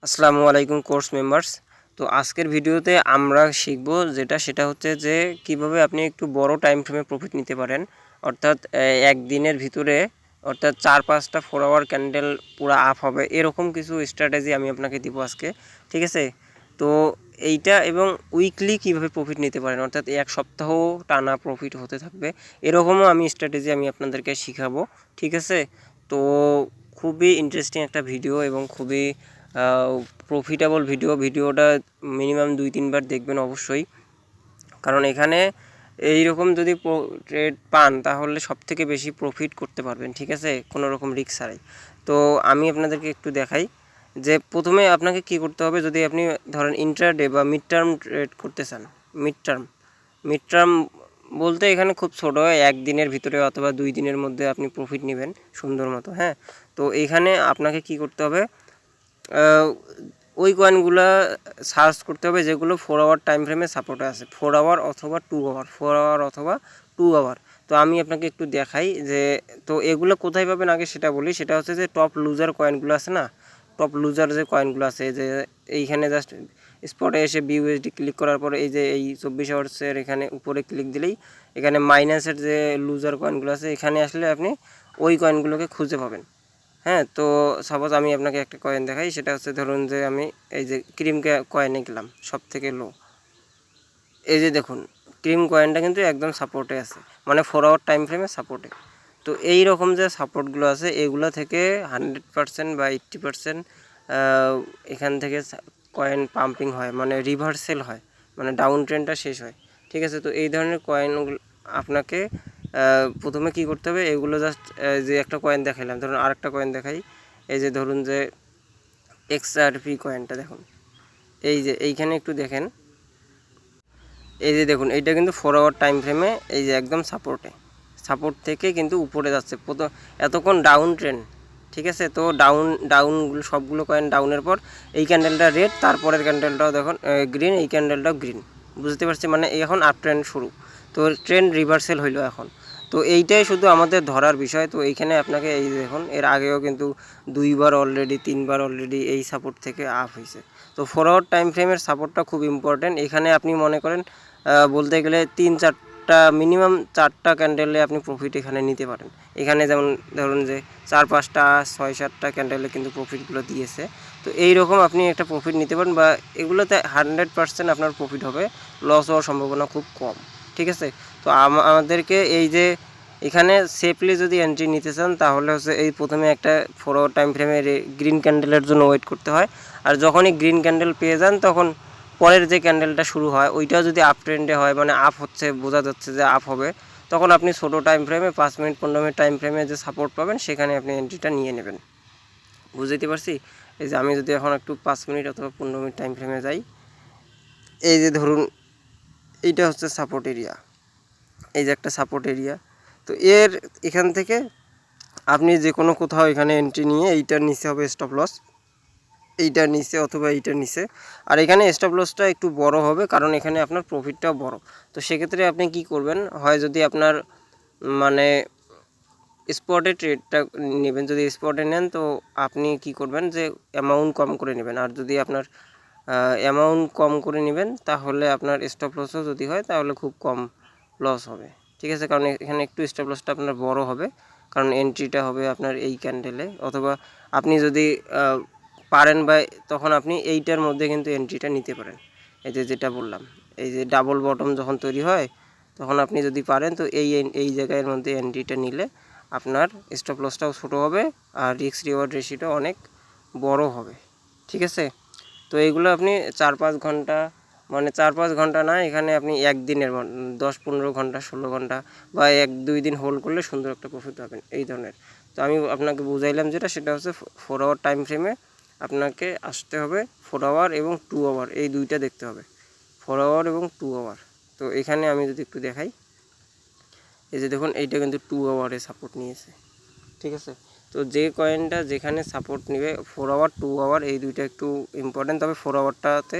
আসসালামু আলাইকুম course members. তো আজকের ভিডিওতে আমরা শিখব সেটা হচ্ছে যে কিভাবে আপনি একটু বড় টাইম ফ্রেমে প্রফিট নিতে পারেন। অর্থাৎ একদিনের ভিতরে অর্থাৎ 4-5টা 4 আওয়ার ক্যান্ডেল পুরো আপ হবে, এরকম কিছু স্ট্র্যাটেজি আমি আপনাকে দিব আজকে। ঠিক আছে, তো এইটা এবং উইকলি কিভাবে প্রফিট নিতে পারেন, অর্থাৎ এক সপ্তাহ টানা প্রফিট হতে থাকবে, এরকমও আমি স্ট্র্যাটেজি আমি আপনাদেরকে শিখাবো। ঠিক আছে, তো খুবই ইন্টারেস্টিং একটা ভিডিও এবং খুবই প্রফিটেবল ভিডিওটা মিনিমাম 2-3 বার দেখবেন অবশ্যই, কারণ এখানে এইরকম যদি ট্রেড পান তাহলে সবথেকে বেশি প্রফিট করতে পারবেন। ঠিক আছে, কোনো রকম রিস্ক ছাড়াই। তো আমি আপনাদেরকে একটু দেখাই যে প্রথমে আপনাকে কি করতে হবে। যদি আপনি ধরেন ইন্ট্রাডে বা মিড টার্ম ট্রেড করতে চান, মিড টার্ম বলতে এখানে খুব ছোটো, একদিনের ভিতরে অথবা 2 দিনের মধ্যে আপনি প্রফিট নেবেন সুন্দর মতো। হ্যাঁ, তো এখানে আপনাকে কি করতে হবে, ওই কয়েনগুলো সার্চ করতে হবে যেগুলো 4 আওয়ার টাইম ফ্রেমে সাপোর্টে আছে, 4 আওয়ার অথবা 2 আওয়ার, 4 আওয়ার অথবা 2 আওয়ার। তো আমি আপনাকে একটু দেখাই যে তো এগুলো কোথায় পাবেন আগে সেটা বলি। সেটা হচ্ছে যে টপ লুজার কয়েনগুলো আছে না, টপ লুজার যে কয়েনগুলো আছে, যে এইখানে জাস্ট স্পটে এসে বিউএসডি ক্লিক করার পরে এই যে এই 24 আওয়ার্সের এখানে উপরে ক্লিক দিলেই এখানে মাইনাসের যে লুজার কয়েনগুলো আছে এখানে আসলে আপনি ওই কয়েনগুলোকে খুঁজে পাবেন। হ্যাঁ, তো সাপোজ আমি আপনাকে একটা কয়েন দেখাই। সেটা হচ্ছে ধরুন যে আমি এই যে ক্রিম কয়েনে গেলাম, সব থেকে লো। এই যে দেখুন ক্রিম কয়েনটা কিন্তু একদম সাপোর্টে আছে, মানে 4 আওয়ার টাইম ফ্রেমে সাপোর্টে। তো এই রকম যে সাপোর্টগুলো আছে এগুলো থেকে 100% বা 80% এখান থেকে কয়েন পাম্পিং হয়, মানে রিভার্সেল হয়, মানে ডাউন ট্রেন্ডটা শেষ হয়। ঠিক আছে, তো এই ধরনের কয়েনগুলো আপনাকে প্রথমে কি করতে হবে, এগুলো জাস্ট যে একটা কয়েন দেখাইলাম, ধরুন আরেকটা কয়েন দেখাই। এই যে ধরুন যে XRP কয়েনটা দেখুন, এই যে এইখানে একটু দেখেন, এই যে দেখুন এইটা কিন্তু 4 আওয়ার টাইম ফ্রেমে এই যে একদম সাপোর্ট থেকে কিন্তু উপরে যাচ্ছে এতক্ষণ ডাউন ট্রেন্ড। ঠিক আছে, তো ডাউনগুলো সবগুলো কয়েন ডাউনের পর এই ক্যান্ডেলটা রেড, তারপরের ক্যান্ডেলটাও দেখুন গ্রিন, এই ক্যান্ডেলটাও গ্রিন। বুঝতে পারছি, মানে এখন আপ ট্রেন্ড শুরু, তো ট্রেন্ড রিভার্সেল হইলো এখন। তো এইটাই শুধু আমাদের ধরার বিষয়। তো এইখানে আপনাকে এই দেখুন এর আগেও কিন্তু 2বার অলরেডি 3বার অলরেডি এই সাপোর্ট থেকে আপ হয়েছে। তো 4 আওয়ার টাইম ফ্রেমের সাপোর্টটা খুব ইম্পর্টেন্ট। এখানে আপনি মনে করেন বলতে গেলে 3-4টা মিনিমাম 4টা ক্যান্ডেলে আপনি প্রফিট এখানে নিতে পারেন। এখানে যেমন ধরুন যে 4-5টা 6-7টা ক্যান্ডেলে কিন্তু প্রফিটগুলো দিয়েছে। তো এই রকম আপনি একটা প্রফিট নিতে পারেন, বা এগুলোতে 100% আপনার প্রফিট হবে, লস হওয়ার সম্ভাবনা খুব কম। ঠিক আছে, তো আমাদেরকে এই যে এখানে সেফলি যদি এন্ট্রি নিতে চান তাহলে হচ্ছে এই প্রথমে একটা 4 আওয়ার টাইম ফ্রেমে গ্রিন ক্যান্ডেলের জন্য ওয়েট করতে হয়। আর যখনই গ্রিন ক্যান্ডেল পেয়ে যান তখন পরের যে ক্যান্ডেলটা শুরু হয় ওইটাও যদি আপ ট্রেন্ডে হয়, মানে আপ হচ্ছে, বোঝা যাচ্ছে যে আপ হবে, তখন আপনি ছোটো টাইম ফ্রেমে 5 মিনিট 15 মিনিট টাইম ফ্রেমে যে সাপোর্ট পাবেন সেখানে আপনি এন্ট্রিটা নিয়ে নেবেন। বুঝতে পারছি। এই যে আমি যদি এখন একটু 5 মিনিট অথবা 15 মিনিট টাইম ফ্রেমে যাই, এই যে ধরুন এইটা হচ্ছে সাপোর্ট এরিয়া, এই যে একটা সাপোর্ট এরিয়া। তো এখান থেকে আপনি যে কোনো কোথাও এখানে এন্ট্রি নিয়ে এইটার নিচে হবে স্টপ লস, এইটার নিচে অথবা এইটার নিচে। আর এখানে স্টপ লসটা একটু বড় হবে কারণ এখানে আপনার প্রফিটটাও বড়। তো সেক্ষেত্রে আপনি কি করবেন, হয় যদি আপনার মানে স্পটে ট্রেডটা নেবেন, যদি স্পটে নেন তো আপনি কি করবেন যে অ্যামাউন্ট কম করে নেবেন। আর যদি আপনার অ্যামাউন্ট কম করে নেবেন তাহলে আপনার স্টপ লসও যদি হয় তাহলে খুব কম লস হবে। ঠিক আছে, কারণ এখানে একটু স্টপ লসটা আপনার বড় হবে, কারণ এন্ট্রিটা হবে আপনার এই ক্যান্ডেলে। অথবা আপনি যদি পারেন বা তখন আপনি এইটার মধ্যে কিন্তু এন্ট্রিটা নিতে পারেন। এই যে যেটা বললাম, এই যে ডাবল বটম যখন তৈরি হয় তখন আপনি যদি পারেন তো এই জায়গার মধ্যে এন্ট্রিটা নিলে আপনার স্টপ লসটাও ছোটো হবে আর রিস্ক রিওয়ার্ড রেশিওটা অনেক বড় হবে। ঠিক আছে, তো এইগুলো আপনি 4-5 ঘন্টা, মানে 4-5 ঘন্টা না, এখানে আপনি একদিনের 10-15 ঘন্টা 16 ঘন্টা বা 1-2 দিন হোল্ড করলে সুন্দর একটা প্রফিট পাবেন এই ধরনের। তো আমি আপনাকে বুঝাইলাম সেটা হচ্ছে 4 আওয়ার টাইম ফ্রেমে আপনাকে আসতে হবে। 4 আওয়ার এবং 2 আওয়ার এই দুইটা দেখতে হবে, 4 আওয়ার এবং 2 আওয়ার। তো এখানে আমি যদি একটু দেখাই, এই যে দেখুন এইটা কিন্তু 2 আওয়ারে সাপোর্ট নিয়েছে। ঠিক আছে, তো যে কয়েনটা যেখানে সাপোর্ট নেবে 4 আওয়ার 2 আওয়ার এই দুইটা একটু ইম্পর্টেন্ট, তবে 4 আওয়ারটাতে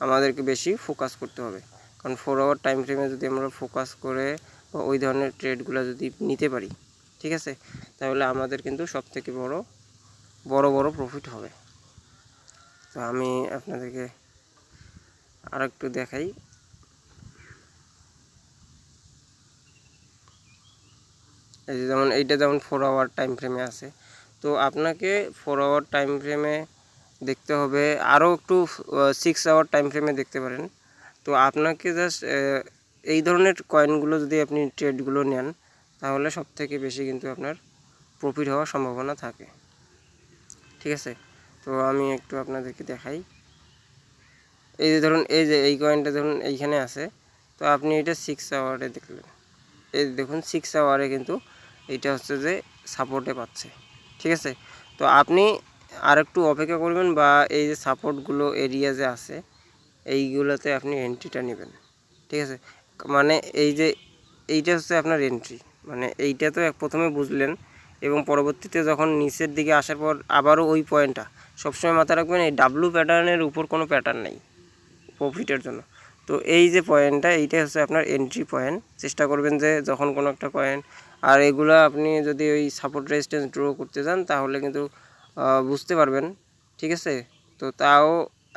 আমাদেরকে বেশি ফোকাস করতে হবে। কারণ 4 আওয়ার টাইম ফ্রেমে যদি আমরা ফোকাস করে বা ওই ধরনের ট্রেডগুলো যদি নিতে পারি, ঠিক আছে, তাহলে আমাদের কিন্তু সবথেকে বড় প্রফিট হবে। তো আমি আপনাদেরকে আর একটু দেখাই। এই যে যেমন এইটা যেমন 4 আওয়ার টাইম ফ্রেমে আছে, তো আপনাকে 4 আওয়ার টাইম ফ্রেমে দেখতে হবে, আরও একটু 6 আওয়ার টাইম ফ্রেমে দেখতে পারেন। তো আপনাকে জাস্ট এই ধরনের কয়েনগুলো যদি আপনি ট্রেডগুলো নেন তাহলে সবথেকে বেশি কিন্তু আপনার প্রফিট হওয়ার সম্ভাবনা থাকে। ঠিক আছে, তো আমি একটু আপনাদেরকে দেখাই। এই যে ধরুন এই যে এই কয়েনটা ধরুন এইখানে আছে, তো আপনি এটা 6 আওয়ারে দেখলেন, এই দেখুন 6 আওয়ারে কিন্তু এইটা হচ্ছে যে সাপোর্টে পাচ্ছে। ঠিক আছে, তো আপনি আর একটু অপেক্ষা করবেন, বা এই যে সাপোর্টগুলো এরিয়া যে আছে এইগুলোতে আপনি এন্ট্রিটা নেবেন। ঠিক আছে, মানে এই যে এইটা হচ্ছে আপনার এন্ট্রি, মানে এইটা তো প্রথমে বুঝলেন, এবং পরবর্তীতে যখন নিচের দিকে আসার পর আবারও ওই পয়েন্টটা সবসময় মাথায় রাখবেন, এই ডাব্লু প্যাটার্নের উপর কোনো প্যাটার্ন নেই প্রফিটের জন্য। তো এই যে পয়েন্টটা, এইটাই হচ্ছে আপনার এন্ট্রি পয়েন্ট। চেষ্টা করবেন যে যখন কোনো একটা পয়েন্ট, আর এগুলো আপনি যদি ওই সাপোর্ট রেজিস্ট্যান্স ড্র করতে যান তাহলে কিন্তু বুঝতে পারবেন। ঠিক আছে, তো তাও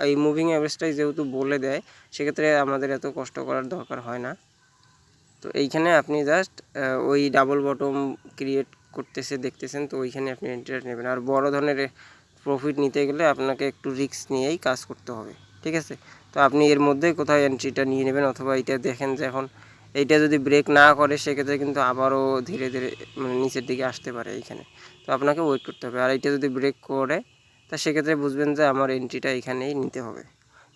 এই মুভিং অ্যাভারেজটাই যেহেতু বলে দেয়, সেক্ষেত্রে আমাদের এত কষ্ট করার দরকার হয় না। তো এইখানে আপনি জাস্ট ওই ডাবল বটম ক্রিয়েট করতেছে দেখতেছেন, তো ওইখানে আপনি এন্ট্রিটা নেবেন। আর বড় ধরনের প্রফিট নিতে গেলে আপনাকে একটু রিস্ক নিয়েই কাজ করতে হবে। ঠিক আছে, তো আপনি এর মধ্যে কোথাও এন্ট্রিটা নিয়ে নেবেন, অথবা এইটা দেখেন যে এখন এইটা যদি ব্রেক না করে সেক্ষেত্রে কিন্তু আবারও ধীরে ধীরে মানে নিচের দিকে আসতে পারে এইখানে, তো আপনাকে ওয়েট করতে হবে। আর এইটা যদি ব্রেক করে তা সেক্ষেত্রে বুঝবেন যে আমার এন্ট্রিটা এইখানেই নিতে হবে।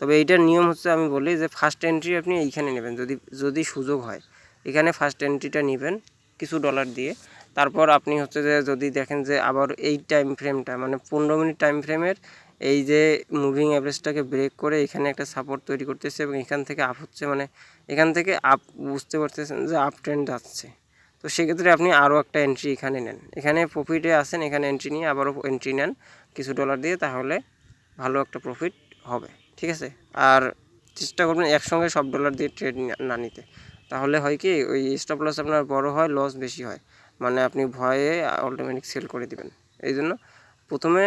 তবে এইটার নিয়ম হচ্ছে, আমি বলি যে ফার্স্ট এন্ট্রি আপনি এইখানে নেবেন, যদি সুযোগ হয় এখানে ফার্স্ট এন্ট্রিটা নেবেন কিছু ডলার দিয়ে। তারপর আপনি হচ্ছে যে যদি দেখেন যে আবার এই টাইম ফ্রেমটা মানে 15 মিনিট টাইম ফ্রেমের এই যে মুভিং অ্যাভারেজটাকে ব্রেক করে এখানে একটা সাপোর্ট তৈরি করতেছে, এবং এখান থেকে আপ হচ্ছে, মানে এখান থেকে আপ বুঝতে পারতেছেন যে আপ ট্রেন্ড যাচ্ছে, তো সেক্ষেত্রে আপনি আরও একটা এন্ট্রি এখানে নেন, এখানে প্রফিটে আসেন, এখানে এন্ট্রি নিয়ে আবারও এন্ট্রি নেন কিছু ডলার দিয়ে, তাহলে ভালো একটা প্রফিট হবে। ঠিক আছে, আর চেষ্টা করবেন একসঙ্গে সব ডলার দিয়ে ট্রেড না নিতে, তাহলে হয় কি ওই স্টপ লস আপনার বড় হয়, লস বেশি হয়, মানে আপনি ভয়ে অটোমেটিক সেল করে দিবেন। এই জন্য প্রথমে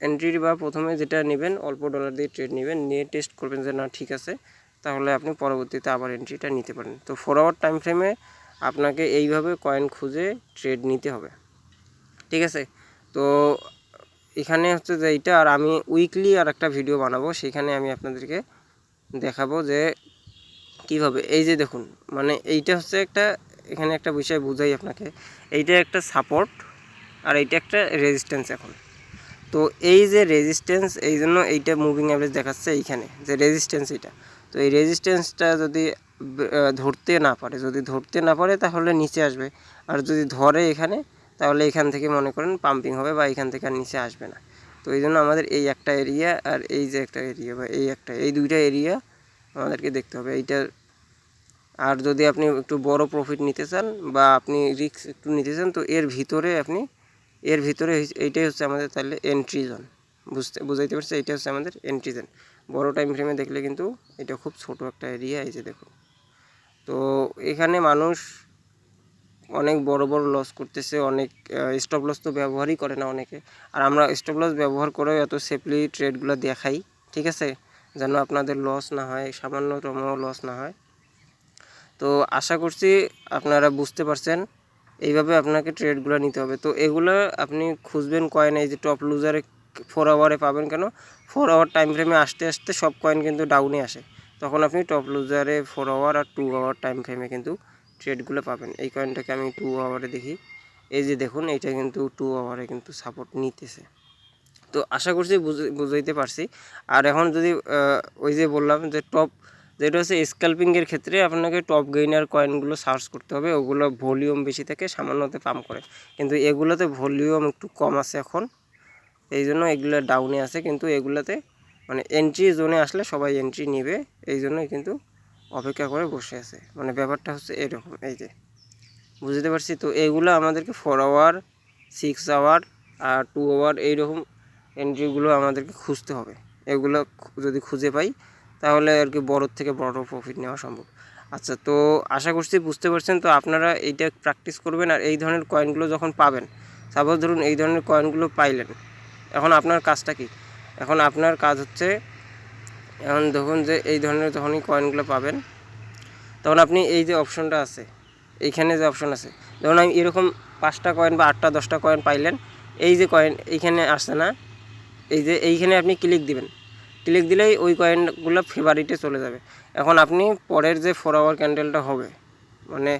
এন্ট্রি বা প্রথমে যেটা নেবেন অল্প ডলার দিয়ে ট্রেড নেবেন, নিয়ে টেস্ট করবেন যে না ঠিক আছে, তাহলে আপনি পরবর্তীতে আবার এন্ট্রিটা নিতে পারেন। তো 4 আওয়ার টাইম ফ্রেমে আপনাকে এইভাবে কয়েন খুঁজে ট্রেড নিতে হবে। ঠিক আছে, তো এখানে হচ্ছে যে এইটা, আর আমি উইকলি আর একটা ভিডিও বানাবো, সেখানে আমি আপনাদেরকে দেখাবো যে কীভাবে। এই যে দেখুন, মানে এইটা হচ্ছে একটা, এখানে একটা বিষয় বুঝাই আপনাকে, এইটা একটা সাপোর্ট আর এইটা একটা রেজিস্ট্যান্স। এখন তো এই যে রেজিস্ট্যান্স, এই জন্য এইটা মুভিং অ্যাভারেজ দেখাচ্ছে এইখানে যে রেজিস্ট্যান্স এইটা, তো এই রেজিস্ট্যান্সটা যদি ধরতে না পারে তাহলে নিচে আসবে, আর যদি ধরে এখানে তাহলে এখান থেকে মনে করেন পাম্পিং হবে, বা এখান থেকে আর নিচে আসবে না। তো এই জন্য আমাদের এই একটা এরিয়া আর এই যে একটা এরিয়া, বা এই দুইটা এরিয়া আমাদেরকে দেখতে হবে এইটা। আর যদি আপনি একটু বড় প্রফিট নিতে চান বা আপনি রিস্ক একটু নিতে চান, তো এর ভিতরে এইটাই হচ্ছে আমাদের তাহলে এন্ট্রি জোন। বুঝাইতে পারছি, এইটা হচ্ছে আমাদের এন্ট্রি জোন। বড় টাইম ফ্রেমে দেখলে কিন্তু এটা খুব ছোট একটা এরিয়া, এই যে দেখুন। তো এখানে মানুষ অনেক বড় লস করতেছে, অনেক স্টপ লস তো ব্যবহারই করে না অনেকে, আর আমরা স্টপ লস ব্যবহার করেও এত সেফলি ট্রেডগুলো দেখাই। ঠিক আছে, যেন আপনাদের লস না হয়, সামান্যতম লস না হয়। তো আশা করছি আপনারা বুঝতে পারছেন, এইভাবে আপনাকে ট্রেডগুলো নিতে হবে। তো এগুলো আপনি খুঁজবেন কয়েন, এই যে টপ লুজারে 4 আওয়ারে পাবেন, কেন 4 আওয়ার টাইম ফ্রেমে আসতে আসতে সব কয়েন কিন্তু ডাউনে আসে, তখন আপনি top লুজারে 4 hour R 2 our time ফ্রেমে কিন্তু ট্রেডগুলো পাবেন। এই কয়েনটাকে আমি 2 আওয়ারে দেখি, এই যে দেখুন এইটা কিন্তু 2 আওয়ারে কিন্তু সাপোর্ট নিতেছে। তো আশা করছি বুঝাইতে পারছি। আর এখন যদি ওই যে বললাম যে যেটা হচ্ছে স্ক্যাল্পিংয়ের ক্ষেত্রে আপনাকে টপ গেইনার কয়েনগুলো সার্চ করতে হবে, ওগুলো ভলিউম বেশি থাকে, সামান্যতে পাম্প করে, কিন্তু এগুলোতে ভলিউম একটু কম আছে এখন, এই জন্য এগুলো ডাউনে আছে। কিন্তু এগুলোতে মানে এন্ট্রি জোনে আসলে সবাই এন্ট্রি নেবে, এই জন্যই কিন্তু অপেক্ষা করে বসে আছে, মানে ব্যাপারটা হচ্ছে এরকম। এই যে বুঝতে পারছি, তো এগুলো আমাদেরকে 4 আওয়ার 6 আওয়ার আর 2 আওয়ার এইরকম এন্ট্রিগুলো আমাদেরকে খুঁজতে হবে। এগুলো যদি খুঁজে পাই তাহলে আর কি বড়োর থেকে বড় প্রফিট নেওয়া সম্ভব। আচ্ছা, তো আশা করছি বুঝতে পারছেন। তো আপনারা এইটা প্র্যাকটিস করবেন, আর এই ধরনের কয়েনগুলো যখন পাবেন, সাপোজ ধরুন এই ধরনের কয়েনগুলো পাইলেন, এখন আপনার কাজটা কি, এখন আপনার কাজ হচ্ছে, এখন দেখুন যে এই ধরনের যখনই কয়েনগুলো পাবেন তখন আপনি এই যে অপশনটা আছে, এইখানে যে অপশন আছে, ধরুন আমি এরকম 5টা কয়েন বা 8টা 10টা কয়েন পাইলেন, এই যে কয়েন এইখানে আসছে না, এই যে এইখানে আপনি ক্লিক দিবেন, ক্লিক দিলেই ওই কয়েনগুলো ফেভারিটে চলে যাবে। এখন আপনি পরের যে 4 আওয়ার ক্যান্ডেলটা হবে, মানে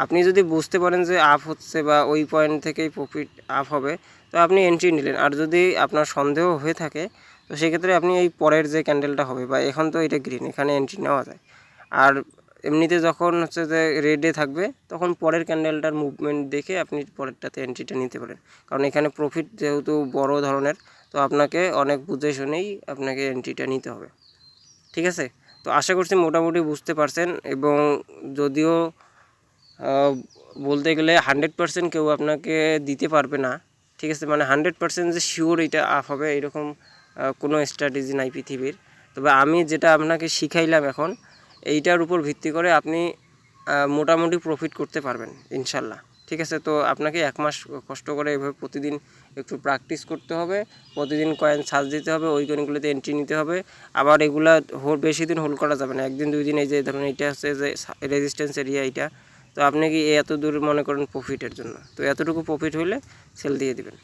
আপনি যদি বুঝতে পারেন যে আপ হচ্ছে বা ওই পয়েন্ট থেকেই প্রফিট আপ হবে, তো আপনি এন্ট্রি নিলেন। আর যদি আপনার সন্দেহ হয়ে থাকে তো সেক্ষেত্রে আপনি এই পরের যে ক্যান্ডেলটা হবে, বা এখন তো এটা গ্রিন, এখানে এন্ট্রি নেওয়া যায়। আর এমনিতে যখন হচ্ছে যে রেডে থাকবে তখন পরের ক্যান্ডেলটার মুভমেন্ট দেখে আপনি পরেরটাতে এন্ট্রিটা নিতে পারেন, কারণ এখানে প্রফিট যেহেতু বড় ধরনের, তো আপনাকে অনেক বুঝে শুনেই আপনাকে এন্ট্রিটা নিতে হবে। ঠিক আছে, তো আশা করছি মোটামুটি বুঝতে পারছেন। এবং যদিও বলতে গেলে 100% কেউ আপনাকে দিতে পারবে না, ঠিক আছে, মানে 100% যে শিওর এটা আপ হবে এরকম কোনো স্ট্র্যাটেজি নাই পৃথিবীর। তবে আমি যেটা আপনাকে শিখাইলাম এখন, এইটার উপর ভিত্তি করে আপনি মোটামুটি প্রফিট করতে পারবেন ইনশাল্লাহ। ঠিক আছে, তো আপনাকে 1 মাস কষ্ট করে এভাবে প্রতিদিন একটু প্র্যাকটিস করতে হবে, প্রতিদিন কয়েন সার্চ দিতে হবে, ওই কয়েনগুলোতে এন্ট্রি নিতে হবে। আবার এগুলা বেশি দিন হোল্ড করা যাবে না, 1 দিন 2 দিন। এই যে ধরুন এইটা হচ্ছে যে রেজিস্ট্যান্স এরিয়া, এইটা তো আপনি কি এত দূর মনে করেন প্রফিটের জন্য, তো এতটুকু প্রফিট হইলে সেল দিয়ে দিবেন।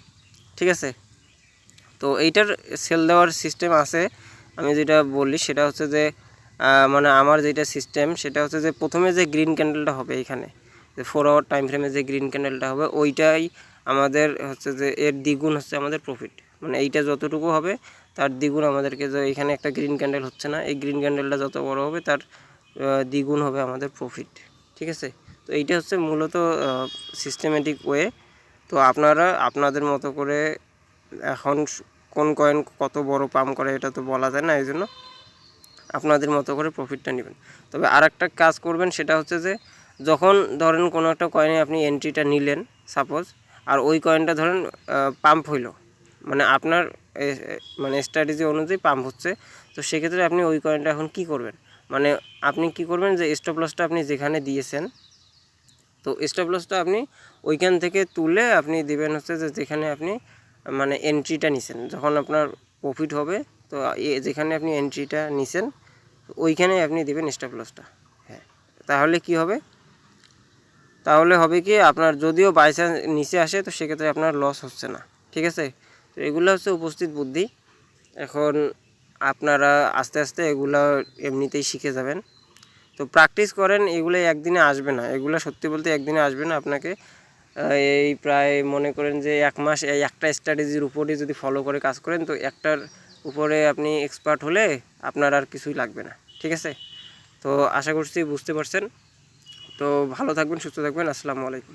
ঠিক আছে, তো এইটার সেল দেওয়ার সিস্টেম আছে। আমি যেটা বললি সেটা হচ্ছে যে মানে আমার যেটা সিস্টেম সেটা হচ্ছে যে প্রথমে যে গ্রিন ক্যান্ডেলটা হবে এখানে, যে 4 আওয়ার টাইম ফ্রেমে যে গ্রিন ক্যান্ডেলটা হবে ওইটাই আমাদের হচ্ছে যে এর দ্বিগুণ হচ্ছে আমাদের প্রফিট। মানে এইটা যতটুকু হবে তার দ্বিগুণ আমাদেরকে, যে এখানে একটা গ্রিন ক্যান্ডেল হচ্ছে না, এই গ্রিন ক্যান্ডেলটা যত বড় হবে তার দ্বিগুণ হবে আমাদের প্রফিট। ঠিক আছে, তো এইটা হচ্ছে মূলত সিস্টেমেটিক ওয়ে। তো আপনারা আপনাদের মতো করে, এখন কোন কয়েন কত বড় পাম্প করে এটা তো বলা যায় না, এই জন্য আপনাদের মতো করে প্রফিটটা নেবেন। তবে আর একটা কাজ করবেন, সেটা হচ্ছে যে যখন ধরেন কোনো একটা কয়েনে আপনি এন্ট্রিটা নিলেন সাপোজ, আর ওই কয়েনটা ধরেন পাম্প হইলো, মানে আপনার মানে স্ট্র্যাটেজি অনুযায়ী পাম্প হচ্ছে, তো সেক্ষেত্রে আপনি ওই কয়েনটা এখন কি করবেন, মানে আপনি কি করবেন যে স্টপ লসটা আপনি যেখানে দিয়েছেন, তো স্টপ লসটা আপনি ওইখান থেকে তুলে আপনি দিবেন হচ্ছে যে যেখানে আপনি মানে এন্ট্রিটা নিছেন, যখন আপনার প্রফিট হবে তো যেখানে আপনি এন্ট্রিটা নিছেন ওইখানে আপনি দিবেন স্টপ লসটা। হ্যাঁ, তাহলে কি হবে, তাহলে হবে কি আপনার যদিও বাই চান্স নিচে আসে তো সেক্ষেত্রে আপনার লস হচ্ছে না। ঠিক আছে, তো এগুলো হচ্ছে উপস্থিত বুদ্ধি। এখন আপনারা আস্তে আস্তে এগুলো এমনিতেই শিখে যাবেন। তো প্র্যাকটিস করেন, এগুলো একদিনে আসবে না, এগুলো সত্যি বলতে একদিনে আসবে না। আপনাকে এই প্রায় মনে করেন যে 1 মাস এই একটা স্ট্র্যাটেজির উপরে যদি ফলো করে কাজ করেন, তো একটার উপরে আপনি এক্সপার্ট হলে আপনার আর কিছুই লাগবে না। ঠিক আছে, তো আশা করছি বুঝতে পারছেন। তো ভালো থাকবেন, সুস্থ থাকবেন। আসসালামু আলাইকুম।